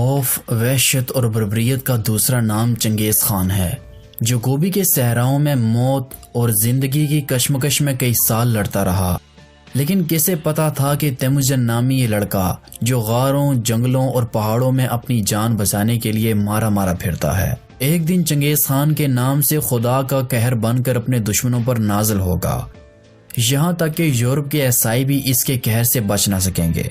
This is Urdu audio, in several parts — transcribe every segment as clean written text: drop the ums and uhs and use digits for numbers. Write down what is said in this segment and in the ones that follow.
خوف، وحشت اور بربریت کا دوسرا نام چنگیز خان ہے، جو گوبی کے صحراؤں میں موت اور زندگی کی کشمکش میں کئی سال لڑتا رہا۔ لیکن کسے پتا تھا کہ تیموجن نامی یہ لڑکا جو غاروں، جنگلوں اور پہاڑوں میں اپنی جان بچانے کے لیے مارا پھرتا ہے، ایک دن چنگیز خان کے نام سے خدا کا قہر بن کر اپنے دشمنوں پر نازل ہوگا، یہاں تک کہ یورپ کے عیسائی بھی اس کے قہر سے بچ نہ سکیں گے۔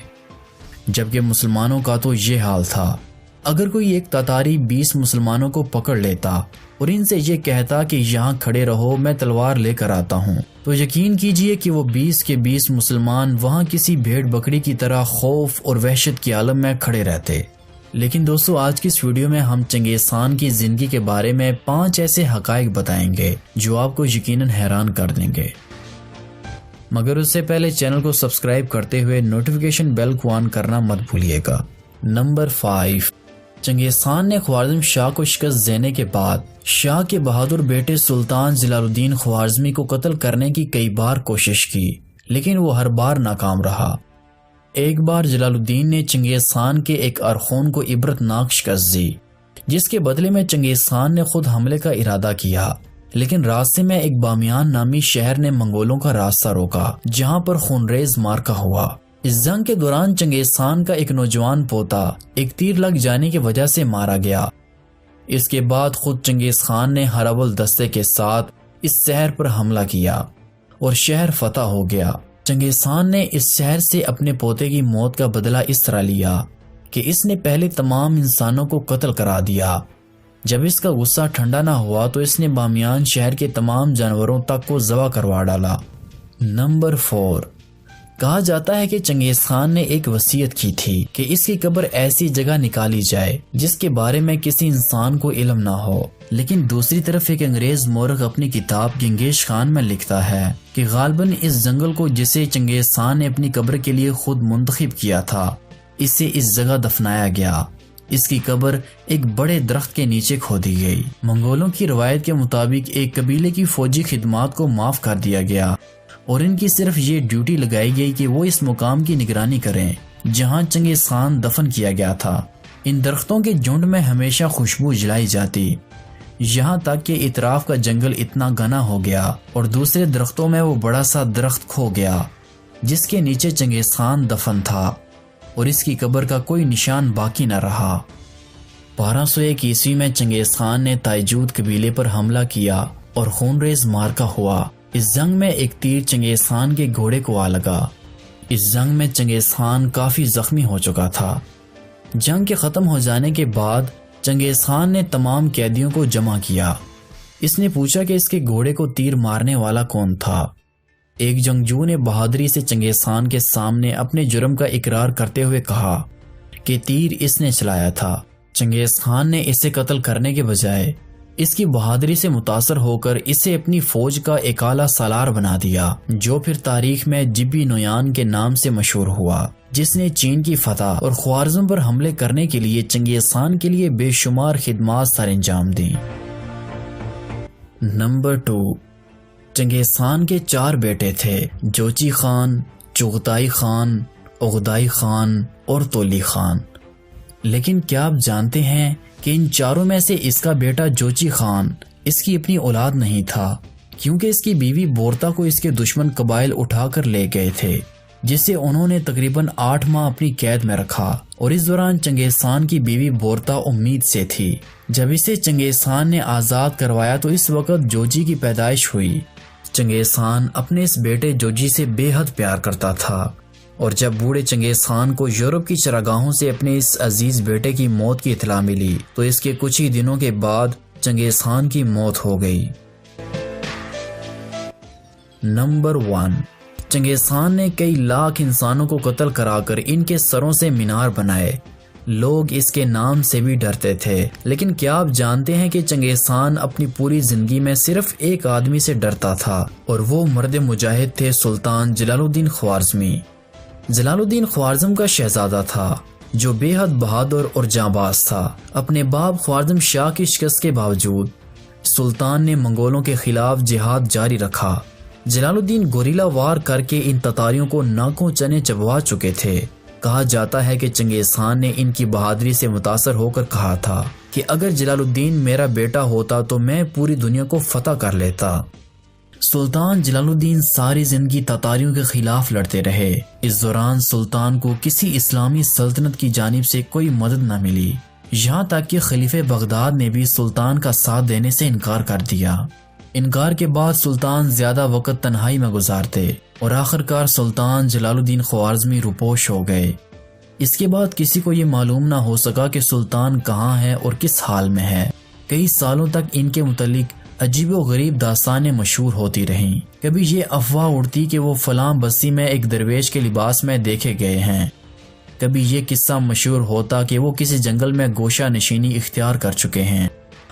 جبکہ مسلمانوں کا تو یہ حال تھا، اگر کوئی ایک تاتاری 20 مسلمانوں کو پکڑ لیتا اور ان سے یہ کہتا کہ یہاں کھڑے رہو، میں تلوار لے کر آتا ہوں، تو یقین کیجئے کہ وہ 20 کے 20 مسلمان وہاں کسی بھیڑ بکری کی طرح خوف اور وحشت کے عالم میں کھڑے رہتے۔ لیکن دوستو، آج کی اس ویڈیو میں ہم چنگیز خان کی زندگی کے بارے میں 5 ایسے حقائق بتائیں گے جو آپ کو یقیناً حیران کر دیں گے، مگر اس سے پہلے چینل کو سبسکرائب کرتے ہوئے نوٹیفیکیشن بیل کو آن کرنا مت بھولیے گا۔ نمبر 5، چنگیز خان نے خوارزم شاہ کو شکست دینے کے بعد شاہ کے بہادر بیٹے سلطان جلال الدین خوارزمی کو قتل کرنے کی کئی بار کوشش کی، لیکن وہ ہر بار ناکام رہا۔ ایک بار جلال الدین نے چنگیز خان کے ایک ارخون کو عبرتناک شکست دی، جس کے بدلے میں چنگیز خان نے خود حملے کا ارادہ کیا، لیکن راستے میں ایک بامیان نامی شہر نے منگولوں کا راستہ روکا، جہاں پر خونریز معرکہ ہوا۔ اس جنگ کے دوران چنگیز خان کا ایک نوجوان پوتا ایک تیر لگ جانے کی وجہ سے مارا گیا۔ اس کے بعد خود چنگیز خان نے ہراول دستے کے ساتھ اس شہر پر حملہ کیا اور شہر فتح ہو گیا۔ چنگیز خان نے اس شہر سے اپنے پوتے کی موت کا بدلہ اس طرح لیا کہ اس نے پہلے تمام انسانوں کو قتل کرا دیا۔ جب اس کا غصہ ٹھنڈا نہ ہوا تو اس نے بامیان شہر کے تمام جانوروں تک کو ذبح کروا ڈالا۔ نمبر 4، کہا جاتا ہے کہ چنگیز خان نے ایک وصیت کی تھی کہ اس کی قبر ایسی جگہ نکالی جائے جس کے بارے میں کسی انسان کو علم نہ ہو، لیکن دوسری طرف ایک انگریز مورخ اپنی کتاب گنگیش خان میں لکھتا ہے کہ غالباً اس جنگل کو جسے چنگیز خان نے اپنی قبر کے لیے خود منتخب کیا تھا، اسے اس جگہ دفنایا گیا۔ اس کی قبر ایک بڑے درخت کے نیچے کھودی گئی۔ منگولوں کی روایت کے مطابق ایک قبیلے کی فوجی خدمات کو معاف کر دیا گیا اور ان کی صرف یہ ڈیوٹی لگائی گئی کہ وہ اس مقام کی نگرانی کریں جہاں چنگیز خان دفن کیا گیا تھا۔ ان درختوں کے جھنڈ میں ہمیشہ خوشبو جلائی جاتی، یہاں تک کہ اطراف کا جنگل اتنا گھنا ہو گیا اور دوسرے درختوں میں وہ بڑا سا درخت کھو گیا جس کے نیچے چنگیز خان دفن تھا اور اس کی قبر کا کوئی نشان باقی نہ رہا۔ 1201 عیسوی میں چنگیز خان نے تائجود قبیلے پر حملہ کیا اور خونریز معرکہ ہوا۔ اس جنگ میں ایک تیر چنگیز خان کے گھوڑے کو آ لگا۔ اس جنگ میں چنگیز خان کافی زخمی ہو چکا تھا۔ جنگ کے ختم ہو جانے کے بعد چنگیز خان نے تمام قیدیوں کو جمع کیا۔ اس نے پوچھا کہ اس کے گھوڑے کو تیر مارنے والا کون تھا۔ ایک جنگجو نے بہادری سے چنگیز خان کے سامنے اپنے جرم کا اقرار کرتے ہوئے کہا کہ تیر اس نے چلایا تھا۔ چنگیز خان نے اسے قتل کرنے کے بجائے اس کی بہادری سے متاثر ہو کر اسے اپنی فوج کا ایک اعلیٰ سالار بنا دیا، جو پھر تاریخ میں جبی نویان کے نام سے مشہور ہوا، جس نے چین کی فتح اور خوارزم پر حملے کرنے کے لیے چنگیز خان کے لیے بے شمار خدمات سر انجام دیں۔ نمبر 2، چنگیز خان کے 4 بیٹے تھے، جوچی خان، چغتائی خان، اغدائی خان اور تولی خان۔ لیکن کیا آپ جانتے ہیں کہ ان چاروں میں سے اس کا بیٹا جوچی خان اس کی اپنی اولاد نہیں تھا، کیونکہ اس کی بیوی بورتا کو اس کے دشمن قبائل اٹھا کر لے گئے تھے، جسے انہوں نے تقریباً 8 ماہ اپنی قید میں رکھا، اور اس دوران چنگیز خان کی بیوی بورتا امید سے تھی۔ جب اسے چنگیز خان نے آزاد کروایا تو اس وقت جوجی کی پیدائش ہوئی۔ چنگیز خان اپنے اس بیٹے جوجی سے بے حد پیار کرتا تھا، اور جب بوڑھے چنگیز خان کو یورپ کی چراگاہوں سے اپنے اس عزیز بیٹے کی موت کی اطلاع ملی تو اس کے کچھ ہی دنوں کے بعد چنگیز خان کی موت ہو گئی۔ نمبر 1، چنگیز خان نے کئی لاکھ انسانوں کو قتل کرا کر ان کے سروں سے مینار بنائے۔ لوگ اس کے نام سے بھی ڈرتے تھے، لیکن کیا آپ جانتے ہیں کہ چنگیز خان اپنی پوری زندگی میں صرف ایک آدمی سے ڈرتا تھا، اور وہ مرد مجاہد تھے سلطان جلال الدین خوارزمی۔ جلال الدین خوارزم کا شہزادہ تھا جو بے حد بہادر اور جانباز تھا۔ اپنے باپ خوارزم شاہ کی شکست کے باوجود سلطان نے منگولوں کے خلاف جہاد جاری رکھا۔ جلال الدین گوریلا وار کر کے ان تتاریوں کو ناکوں چنے چبوا چکے تھے۔ کہا جاتا ہے کہ چنگیز خان نے ان کی بہادری سے متاثر ہو کر کہا تھا کہ اگر جلال الدین میرا بیٹا ہوتا تو میں پوری دنیا کو فتح کر لیتا۔ سلطان جلال الدین ساری زندگی تاتاریوں کے خلاف لڑتے رہے۔ اس دوران سلطان کو کسی اسلامی سلطنت کی جانب سے کوئی مدد نہ ملی، یہاں تک کہ خلیفہ بغداد نے بھی سلطان کا ساتھ دینے سے انکار کر دیا۔ انکار کے بعد سلطان زیادہ وقت تنہائی میں گزارتے اور آخرکار سلطان جلال الدین خوارزمی روپوش ہو گئے۔ اس کے بعد کسی کو یہ معلوم نہ ہو سکا کہ سلطان کہاں ہے اور کس حال میں ہے۔ کئی سالوں تک ان کے متعلق عجیب و غریب داستانیں مشہور ہوتی رہیں۔ کبھی یہ افواہ اڑتی کہ وہ فلاں بستی میں ایک درویش کے لباس میں دیکھے گئے ہیں، کبھی یہ قصہ مشہور ہوتا کہ وہ کسی جنگل میں گوشہ نشینی اختیار کر چکے ہیں،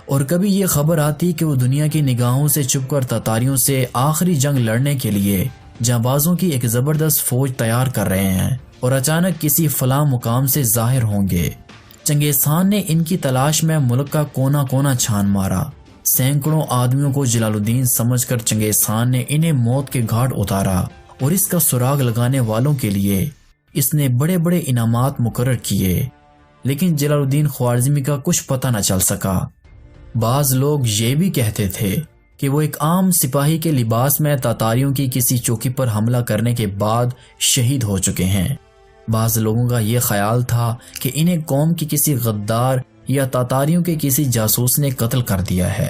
اور کبھی یہ خبر آتی کہ وہ دنیا کی نگاہوں سے چھپ کر تاتاریوں سے آخری جنگ لڑنے کے لیے جانبازوں کی ایک زبردست فوج تیار کر رہے ہیں اور اچانک کسی فلاں مقام سے ظاہر ہوں گے۔ چنگیز خان نے ان کی تلاش میں ملک کا کونا کونا چھان مارا۔ سینکڑوں آدمیوں کو جلال الدین سمجھ کر چنگیز خان نے انہیں موت کے گھاٹ اتارا، اور اس کا سراغ لگانے والوں کے لیے اس نے بڑے بڑے انعامات مقرر کیے، لیکن جلال الدین خوارزمی کا کچھ پتہ نہ چل سکا۔ بعض لوگ یہ بھی کہتے تھے کہ وہ ایک عام سپاہی کے لباس میں تاتاریوں کی کسی چوکی پر حملہ کرنے کے بعد شہید ہو چکے ہیں۔ بعض لوگوں کا یہ خیال تھا کہ انہیں قوم کی کسی غدار یا تاتاریوں کے کسی جاسوس نے قتل کر دیا ہے۔